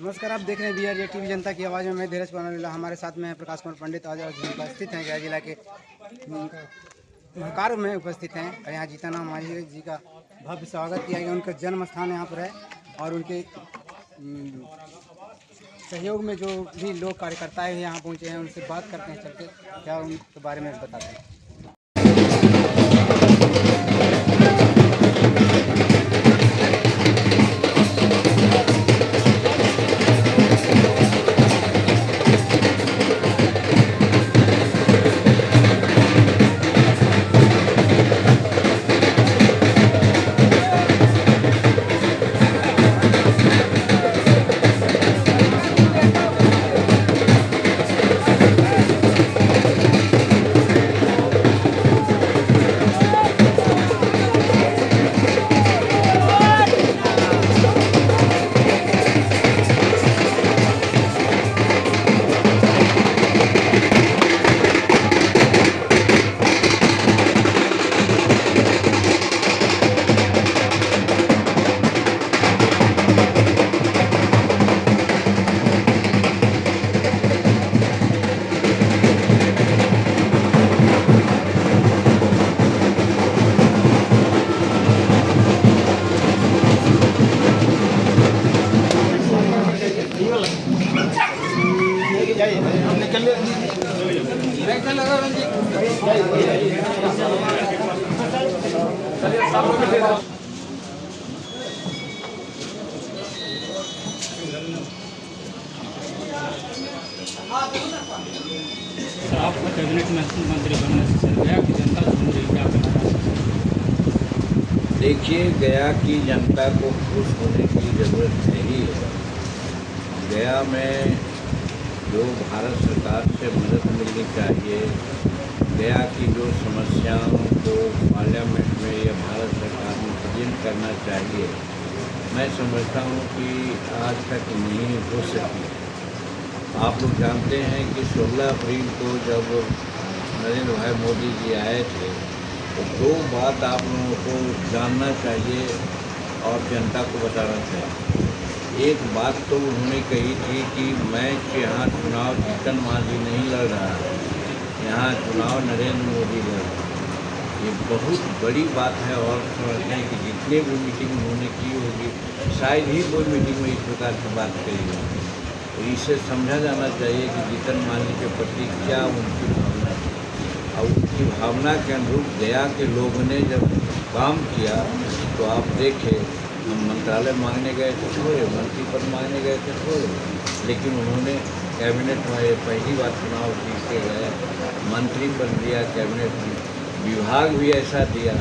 नमस्कार, आप देख रहे हैं BRJ टीवी जनता की आवाज़ में। मैं धीरज पानालीला, हमारे साथ में प्रकाश कुमार पंडित आज उपस्थित हैं गया जिला के महकार में उपस्थित हैं। और यहाँ जीतन मांझी जी का भव्य स्वागत किया गया। उनका जन्म स्थान यहाँ पर है और उनके सहयोग में जो भी लोग कार्यकर्ताएँ यहाँ पहुँचे हैं उनसे बात करते हैं, चलते क्या उनके बारे में बताते हैं। आपका कैबिनेट मंत्री बनने से गया की जनता सुन रही क्या कहना? देखिए, गया की जनता को खुश होने की ज़रूरत नहीं है। गया में जो भारत सरकार से मदद मिलनी चाहिए, गया की जो समस्याओं को पार्लियामेंट में या भारत सरकार में प्रेजेंट करना चाहिए, मैं समझता हूँ कि आज तक नहीं हो सकी। आप लोग जानते हैं कि 16 अप्रैल को जब नरेंद्र भाई मोदी जी आए थे तो दो बात आप लोगों को जानना चाहिए और जनता को बताना चाहिए। एक बात तो उन्होंने कही थी कि मैं यहाँ चुनाव जीतन मांझी नहीं लड़ रहा, यहाँ चुनाव नरेंद्र मोदी लड़ रहा। ये बहुत बड़ी बात है और समझते हैं कि जितने भी मीटिंग उन्होंने की होगी शायद ही कोई मीटिंग में इस प्रकार की बात करी होगी। तो इसे समझा जाना चाहिए कि जीतन मांझी के प्रति क्या उनकी भावना थी और उनकी भावना के अनुरूप गया के लोगों ने जब काम किया तो आप देखें, हम मंत्रालय मांगने गए थे थोड़े, मंत्री पद मांगने गए थे थोड़े, लेकिन उन्होंने कैबिनेट में पहली बार चुनाव जीत के गए, मंत्री पद दिया, कैबिनेट में विभाग भी ऐसा दिया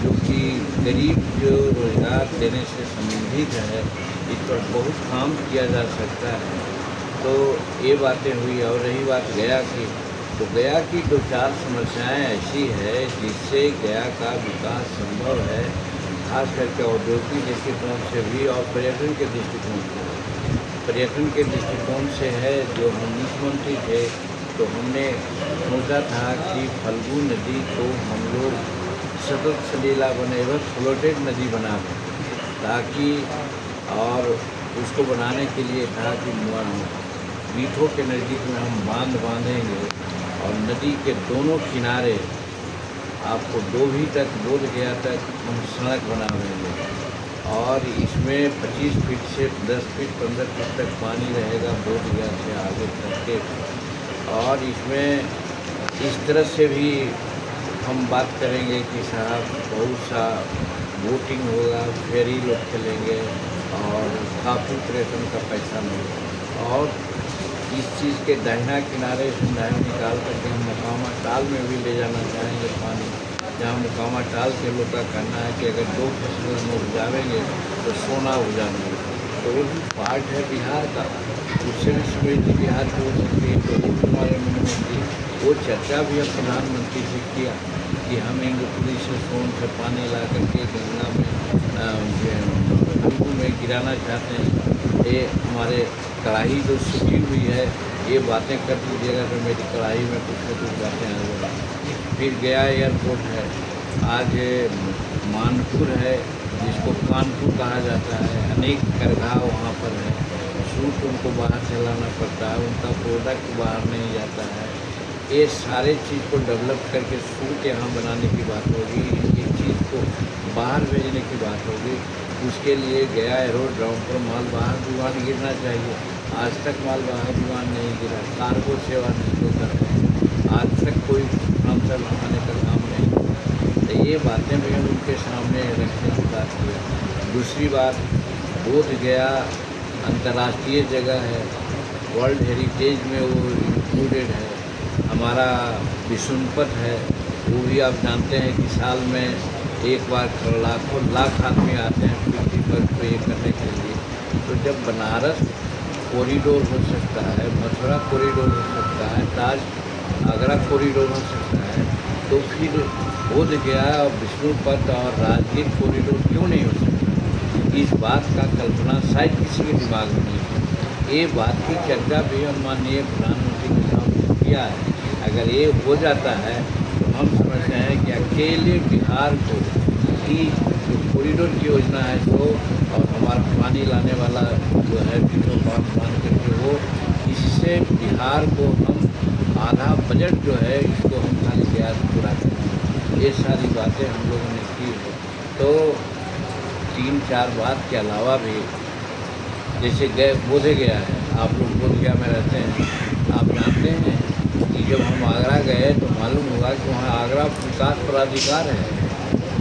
जो कि गरीब जो रोजगार देने से संबंधित है, इस पर बहुत काम किया जा सकता है। तो ये बातें हुई। और रही बात गया की, तो गया की दो चार समस्याएं ऐसी है जिससे गया का विकास संभव है, खास करके औद्योगिक दृष्टिकोण से भी और पर्यटन के दृष्टिकोण से। पर्यटन के दृष्टिकोण से है, जो हम मुख्यमंत्री थे तो हमने सोचा था कि फल्गु नदी को हम लोग सतत सलीला बने हुए फ्लोटेड नदी बना दें, ताकि और उसको बनाने के लिए था कि मीठों के नज़दीक में हम बांध बांधेंगे और नदी के दोनों किनारे आपको डोभी तक, बोध गया तक हम सड़क बनाएंगे और इसमें 25 फीट से 10 फीट 15 फीट तक पानी रहेगा बोध गया से आगे तक के। और इसमें इस तरह से भी हम बात करेंगे कि साहब बहुत सा बोटिंग होगा, फेरी लोग चलेंगे और काफ़ी पर्यटन का पैसा मिलेगा। और इस चीज़ के दाहिना किनारे से नहर निकाल करके हम मुकामा टाल में भी ले जाना चाहेंगे पानी, जहाँ मुकामा टाल के लोग का कहना है कि अगर 2 फसल हम उपजावेंगे तो सोना उपजाएंगे। तो वो भी पार्ट है बिहार का, उससे भी समृद्धि बिहार की हो सकती है। तो हमारे मुख्यमंत्री वो चर्चा भी अब प्रधानमंत्री से किया कि हम इंद्रपुरी से सोन से पानी ला करके गंगा में गिराना चाहते हैं। ये हमारे कढ़ाई जो सूखी हुई है, ये बातें कर दीजिएगा तो मेरी कढ़ाई में कुछ न कुछ बातें आ जाएगी। फिर गया एयरपोर्ट है, आज मानपुर है जिसको कानपुर कहा जाता है, अनेक करघा वहाँ पर है, सूट उनको बाहर से लाना पड़ता है, उनका प्रोडक्ट बाहर नहीं जाता है। ये सारे चीज़ को डेवलप करके सूट यहाँ बनाने की बात होगी, इनकी चीज़ को बाहर भेजने की बात होगी। उसके लिए गया रोड ग्राउंड पर माल बाहर विमान गिरना चाहिए। आज तक माल बाहर विमान नहीं गिरा, कार्गो सेवा नहीं होता है, आज तक कोई आंसर लगाने का काम नहीं। तो ये बातें भी हम उनके सामने रखने की बात हुई। दूसरी बात, बोध गया अंतर्राष्ट्रीय जगह है, वर्ल्ड हेरिटेज में वो इंक्लूडेड है। हमारा विष्णुपथ है, वो भी आप जानते हैं कि साल में एक बार लाखों लाख आदमी आते हैं पृथ्वी पर को ये करने के लिए। तो जब बनारस कॉरिडोर हो सकता है, मथुरा कॉरिडोर हो सकता है, ताज आगरा कॉरिडोर हो सकता है, तो फिर बोध गया विष्णुपथ और राजगीर कॉरिडोर क्यों नहीं हो सकता? इस बात का कल्पना शायद किसी के दिमाग में नहीं है। ये बात की चर्चा भी हम माननीय प्रधानमंत्री के सामने किया है। अगर ये हो जाता है तो हम समझते हैं कि अकेले बिहार को ही जो कॉरिडोर की योजना है जो, और हमारा पानी लाने वाला जो है बिजो मान करके वो, इससे बिहार को हम आधा बजट जो है इसको हम खाली ब्याज पूरा करें। ये सारी बातें हम लोगों ने की है। तो 3-4 बात के अलावा भी, जैसे गए बोध गया है, आप लोग बोध गया में रहते हैं, आप जानते हैं कि जब हम आगरा गए तो मालूम हुआ कि वहाँ आगरा विकास प्राधिकार है।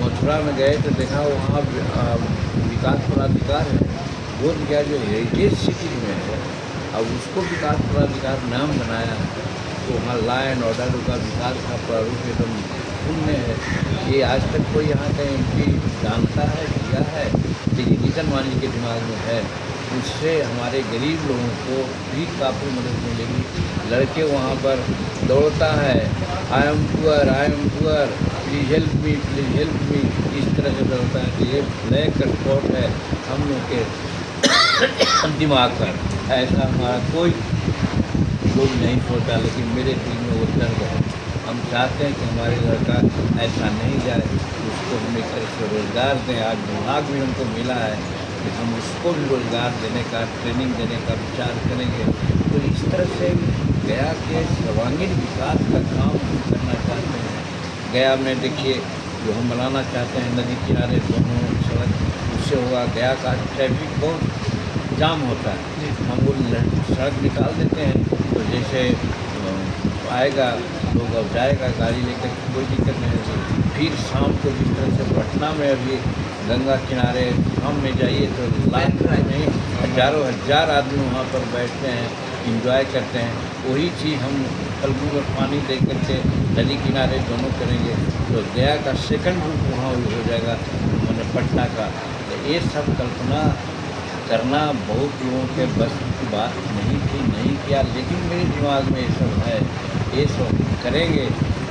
मथुरा में गए तो देखा वहाँ विकास प्राधिकार है। बोध गया जो हेरिटेज सिटी में है, अब उसको विकास प्राधिकार नाम बनाया है, तो वहाँ लॉ एंड ऑर्डर का विकास का प्रारूप एकदम शून्य है। ये आज तक कोई यहाँ का एमपी जानता है, किया है, लेकिन जीतन मांझी के दिमाग में है। उससे हमारे गरीब लोगों को भी काफ़ी मदद मिलेगी। लड़के वहाँ पर दौड़ता है, I am poor, please help me, इस तरह से दौड़ता है। ये ब्लैक स्पॉट है हम लोग के दिमाग पर, ऐसा हमारा कोई लोग नहीं सोचा, लेकिन मेरे दिल में वो दर्द है। हम चाहते हैं कि हमारे लड़का ऐसा नहीं जाए, उसको हम एक तरह से रोज़गार दें। आज विभाग भी हमको मिला है कि हम उसको भी रोज़गार देने का, ट्रेनिंग देने का विचार करेंगे। तो इस तरह से गया के सर्वांगीण विकास का काम हम करना चाहते हैं। गया में देखिए जो हम बनाना चाहते हैं नदी किनारे दोनों सड़क, उससे होगा गया का ट्रैफिक बहुत जाम होता है। हम वो सड़क निकाल देते हैं तो जैसे आएगा लोग, अब जाएगा गाड़ी लेकर, कोई दिक्कत नहीं होगी। फिर शाम को जिस तरह से पटना में अभी गंगा किनारे शाम में जाइए तो लाइन में हज़ारों हज़ार आदमी वहाँ पर बैठते हैं, इंजॉय करते हैं। वही चीज़ हम फल्गु में पानी दे करके नदी किनारे दोनों करेंगे तो गया का सेकंड रूप वहाँ हो जाएगा, मैंने पटना का। तो ये सब कल्पना करना बहुत लोगों के बस की बात नहीं थी, नहीं किया, लेकिन मेरे दिमाग में ये सब है, ये सब करेंगे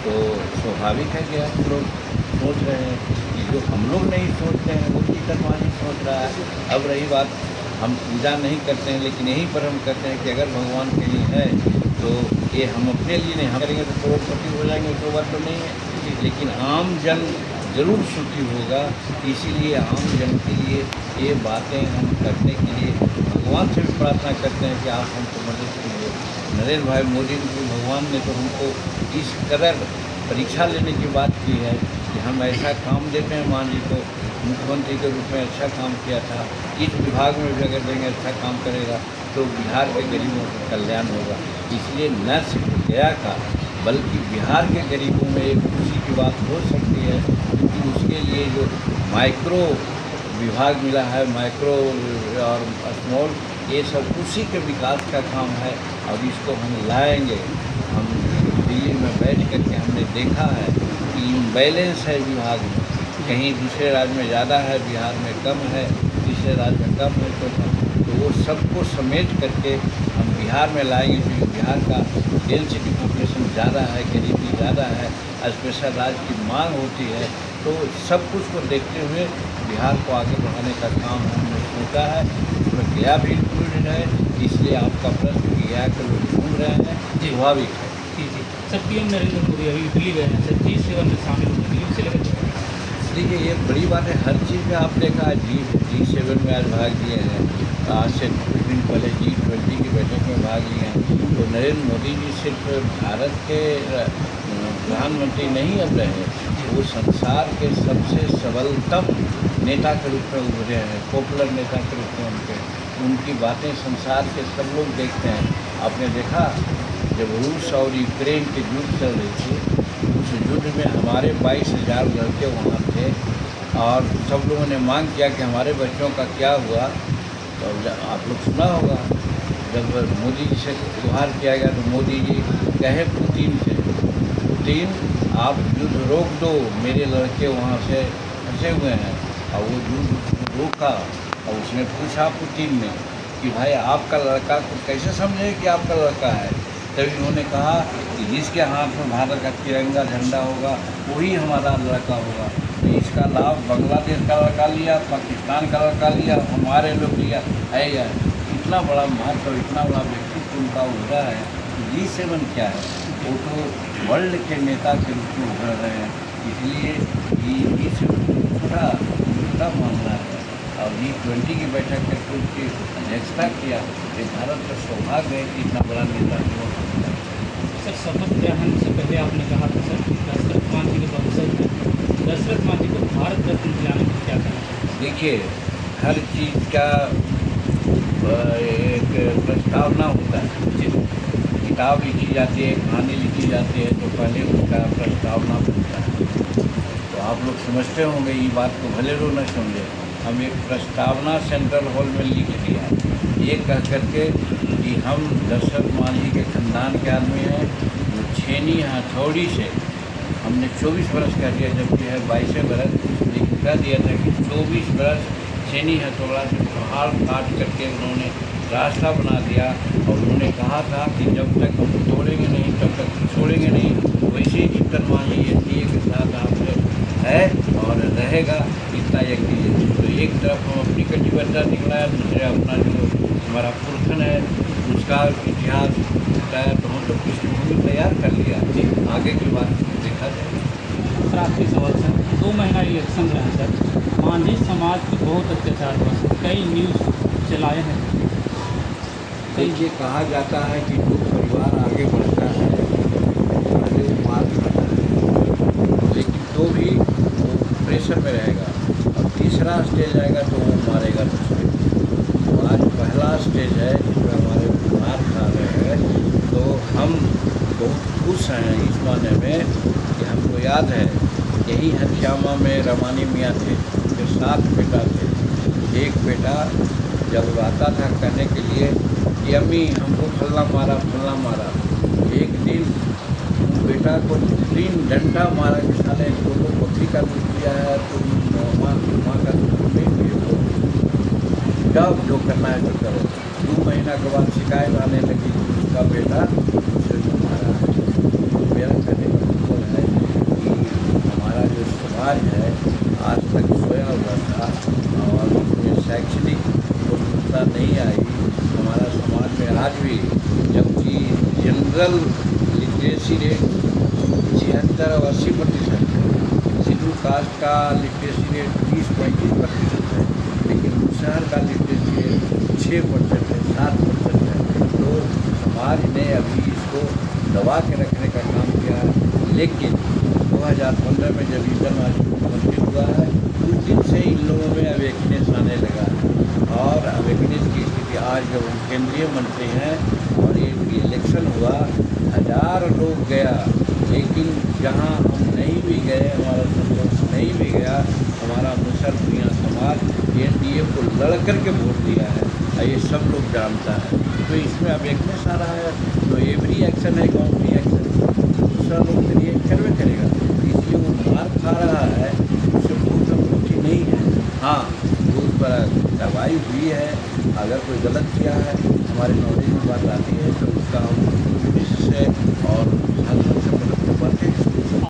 तो स्वाभाविक है कि आप लोग सोच रहे हैं कि जो हम लोग नहीं सोचते हैं वो जीतन मांझी सोच रहा है। अब रही बात, हम पूजा नहीं करते हैं, लेकिन यहीं पर हम कहते हैं कि अगर भगवान के लिए है तो ये हम अपने लिए नहीं, हम करेंगे तो करोड़पति हो जाएंगे, तो बात तो नहीं है, लेकिन आम जन ज़रूर सुखी होगा। इसीलिए आम जन के लिए ये बातें हम करने के लिए भगवान से भी प्रार्थना करते हैं कि आप हमको मदद कीजिए। नरेंद्र भाई मोदी जी भगवान ने तो हमको इस कदर परीक्षा लेने की बात की है कि हम ऐसा काम देते हैं। मांझी को मुख्यमंत्री के रूप में अच्छा काम किया था, इस विभाग में भी अगर देंगे अच्छा काम करेगा तो बिहार के गरीबों का कल्याण होगा। इसलिए न सिर्फ गया का बल्कि बिहार के गरीबों में एक खुशी की बात हो सकती है, क्योंकि उसके लिए जो माइक्रो विभाग मिला है, माइक्रो और स्मॉल, ये सब उसी के विकास का काम है। अब इसको हम लाएंगे। हम दिल्ली में बैठ करके हमने देखा है कि इम्बैलेंस है विभाग में, कहीं दूसरे राज्य में ज़्यादा है, बिहार में कम है, तीसरे राज्य में कम है, तो वो सबको समेट करके हम बिहार में लाएंगे, क्योंकि बिहार का डेंसिटी पॉपुलेशन ज़्यादा है, गरीबी ज़्यादा है, स्पेशल राज्य की मांग होती है। तो सब कुछ को देखते हुए बिहार को आगे बढ़ाने का काम हमने सोचा है, उसमें गया भी इंक्लूडेड है। इसलिए आपका प्रश्न गया के लोग घूम रहे हैं, स्वाभाविक है। जी जी सर, पीएम नरेंद्र मोदी अभी दिल्ली गए हैं सर, G7 में शामिल होने दिल्ली से लेकर। देखिए ये बड़ी बात है, हर चीज़ में आप देखा G7 में आज भाग दिए हैं। आज से कुछ दिन पहले भाग लिए हैं। तो नरेंद्र मोदी जी सिर्फ भारत के प्रधानमंत्री नहीं अब रहे, वो संसार के सबसे सबलतम नेता के रूप में उभरे हैं, पॉपुलर नेता के रूप में उनकी बातें संसार के सब लोग देखते हैं। आपने देखा जब रूस और यूक्रेन की युद्ध चल रही थी, उस युद्ध में हमारे 22,000 लड़के वहाँ थे और सब लोगों ने मांग किया कि हमारे बच्चों का क्या हुआ। तो आप लोग सुना होगा जब मोदी जी से गुहार किया गया तो मोदी जी कहे पुतिन से, पुतिन आप युद्ध रोक दो, मेरे लड़के वहाँ से फंसे हुए हैं। और वो युद्ध रोका और उसने पूछा पुतिन ने कि भाई आपका लड़का को कैसे समझे कि आपका लड़का है। तभी उन्होंने कहा कि जिसके हाथ में भारत का तिरंगा झंडा होगा वही हमारा लड़का होगा। तो इसका लाभ बांग्लादेश का लड़का लिया, पाकिस्तान का लड़का लिया, हमारे लोग लिया है यार। इतना बड़ा महत्व, इतना बड़ा व्यक्तित्व उनका उभरा है। G7 क्या है, वो तो वर्ल्ड के नेता के रूप में उभर रहे हैं। इसलिए ये छोटा मामला है और G20 की बैठक करके उसकी अध्यक्षता किया। ये भारत का सौभाग्य है कि इतना बड़ा नेता हुआ। सर, शपथ ग्रहण से पहले आपने कहा था सर दशरथ मांझी के वंशज हैं, दशरथ मांझी को भारत रत्न दिलाने को क्या कहना चाहिए? देखिए, हर चीज़ का एक प्रस्तावना होता है। किताब लिखी जाती है, कहानी लिखी जाती है तो पहले उसका प्रस्तावना बनता है। तो आप लोग समझते होंगे, ये बात को भले लोग न समझे, हम एक प्रस्तावना सेंट्रल हॉल में लिख दिया ये कह करके कि हम दशरथ मांझी के खानदान के आदमी हैं। वो छेनी हथौड़ी से हमने 24 बरस कर दिया, जबकि है 22 बरस, लेकिन कह दिया था कि 24 बरस छेनी हथौड़ा से पहाड़ काट करके उन्होंने रास्ता बना दिया। और उन्होंने कहा था कि जब तक हम तोड़ेंगे नहीं तब तक छोड़ेंगे नहीं। वैसे ही जीतन मांझी एनडीए के साथ आपसे है और रहेगा, इतना यकीन। तो एक तरफ हम अपनी कटिबद्धता दिखलाया, दूसरे अपना जो हमारा पुरखन है उसका इतिहास बताया। तो हम लोग पृष्ठभूमि तैयार कर लिया, आगे की बात देखा जाए। सर, आखिरी सवाल सर, 2 महीना इलेक्शन रहा सर, मांझी समाज पर बहुत अत्याचार हुआ, कई न्यूज़ चलाए हैं। ये कहा जाता है कि जो परिवार आगे बढ़ता है आगे वो मार खाता है, लेकिन तो भी वो प्रेशर में रहेगा और तीसरा स्टेज आएगा तो वो मारेगा दूसरे। तो आज पहला स्टेज है जिसमें हमारे मार खा रहे हैं। तो हम बहुत खुश हैं इस माने में कि हमको याद है यही हथियामा में रमानी मियाँ थे, उनके 7 बेटा थे। एक बेटा जब आता था कहने के लिए कि अम्मी हमको फलना मारा, एक दिन बेटा को 3 डंडा मारा कि साले दोनों बकरी का दूध दिया है, तुम माँ का दूध नहीं पिए हो, जब जो करना है तो करो। 2 महीना के बाद शिकायत आने लगी कि उसका बेटा दूसरे को मारा है। तो मेरा कहने का मतलब है कि हमारा जो समाज है आज तक सोया हुआ था और उसमें शैक्षणिक उपलब्धता नहीं आई। हमारा समाज में आज भी जबकि जनरल लिटरेसी रेट 76 और 80% है, शेड्यूल कास्ट का लिटरेसी रेट 20-25% है, लेकिन शहर का लिटरेसी रेट 6% है, 7% है। तो समाज ने अभी इसको दबा के रखने का काम किया है। लेकिन 2015 में जब जीतन मांझी मुख्यमंत्री हुआ है उस दिन से इन लोगों में अवेकनेस आने लगा है और अवेकनेस की स्थिति आज जब हम केंद्रीय मंत्री हैं और ये इलेक्शन हुआ 1000 लोग गया, लेकिन जहां हम नहीं भी गए, हमारा संतोष नहीं भी गया, हमारा मुसलमान समाज एनडीए को लड़ कर के वोट दिया है और ये सब लोग जानता है। तो इसमें अवेकनेस आ रहा है, तो एवरी एक्शन है काउंट्री एक्शन, दूसरा लोग रिएक्ट करवे करेगा। इसलिए वो मार खा रहा है, उससे बहुत अप्रोची नहीं है। हाँ, उस पर कार्रवाई हुई है, अगर कोई गलत किया है हमारे नॉलेज में बात आती है तो उसका हम पुलिस से और